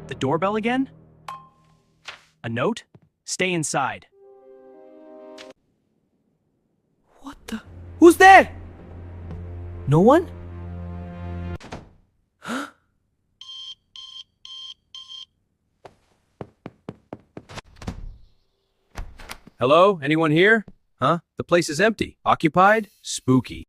The doorbell again? A note? Stay inside. What the? Who's there? No one? Hello? Anyone here? Huh? The place is empty. Occupied? Spooky.